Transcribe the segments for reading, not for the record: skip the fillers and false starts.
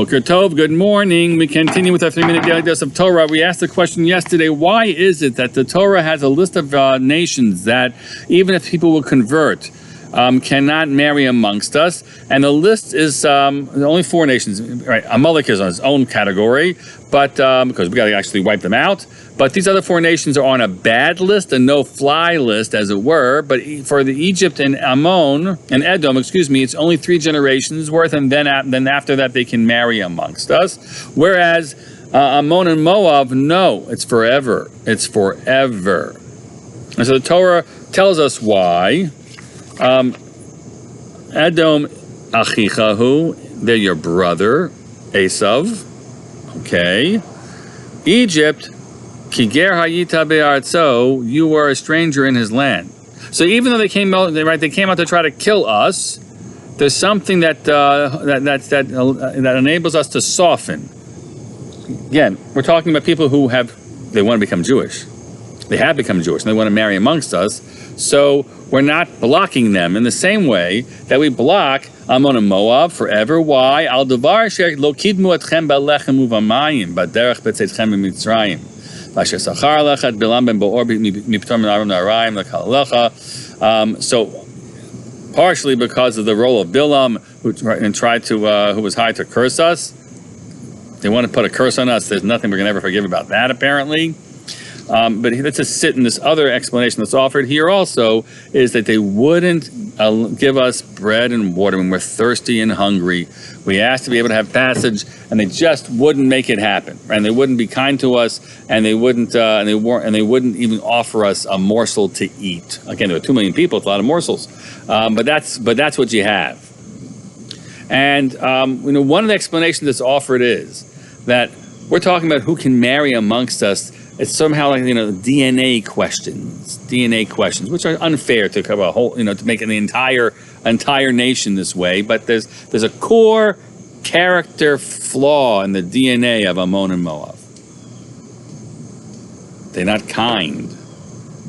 Boker Tov, good morning. We continue with our 3-minute daily dose of Torah. We asked the question yesterday, why is it that the Torah has a list of nations that, even if people will convert, cannot marry amongst us? And the list is only 4 nations. Right, Amalek is on its own category, but because we got to actually wipe them out. But these other 4 nations are on a bad list, a no-fly list, as it were. But for the Egypt and Edom, it's only 3 generations worth, and then after that they can marry amongst us. Whereas Ammon and Moab, no, it's forever. It's forever. And so the Torah tells us why. Edom achichahu, they're your brother, Esav. Okay. Egypt, kiger hayita be'artzo, you were a stranger in his land. So even though they came out to try to kill us, there's something that enables us to soften. Again, we're talking about people who they want to become Jewish. They have become Jewish and they want to marry amongst us. So we're not blocking them in the same way that we block Ammon and Moab forever. Why? Al davar lo kidmu etchem b'lechem uvamayim b'derech b'tzeitchem b'mitzrayim v'asher sachar lechat bilam ben bo'or miptor min aron na'arayim l'kal. So partially because of the role of Bilam, who was hired to curse us. They want to put a curse on us. There's nothing we're going to ever forgive about that, apparently. But let's just sit in this other explanation that's offered here also, is that they wouldn't give us bread and water when we're thirsty and hungry. We asked to be able to have passage, and they just wouldn't make it happen. And they wouldn't be kind to us, and they wouldn't even offer us a morsel to eat. Again, there were 2 million people; it's a lot of morsels. But that's what you have. And one of the explanations that's offered is that we're talking about who can marry amongst us. It's somehow like, DNA questions, which are unfair to cover a whole, to make an entire nation this way. But there's a core character flaw in the DNA of Ammon and Moab. They're not kind.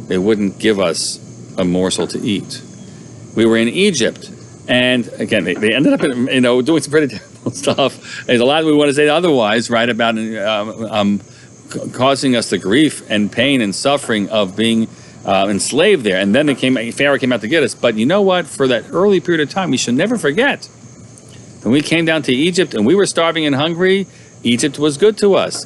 They wouldn't give us a morsel to eat. We were in Egypt, and again, they ended up, doing some pretty terrible stuff. There's a lot we want to say otherwise, right, about causing us the grief and pain and suffering of being enslaved there. And then Pharaoh came out to get us. But you know what? For that early period of time, we should never forget. When we came down to Egypt and we were starving and hungry, Egypt was good to us.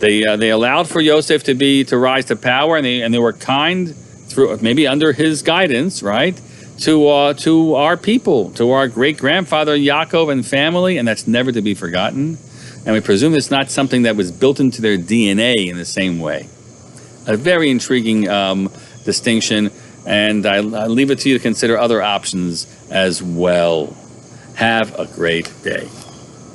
They allowed for Yosef to rise to power, and they were kind through, maybe under his guidance, right, to our people, to our great-grandfather Yaakov and family, and that's never to be forgotten. And we presume it's not something that was built into their DNA in the same way. A very intriguing distinction, and I leave it to you to consider other options as well. Have a great day.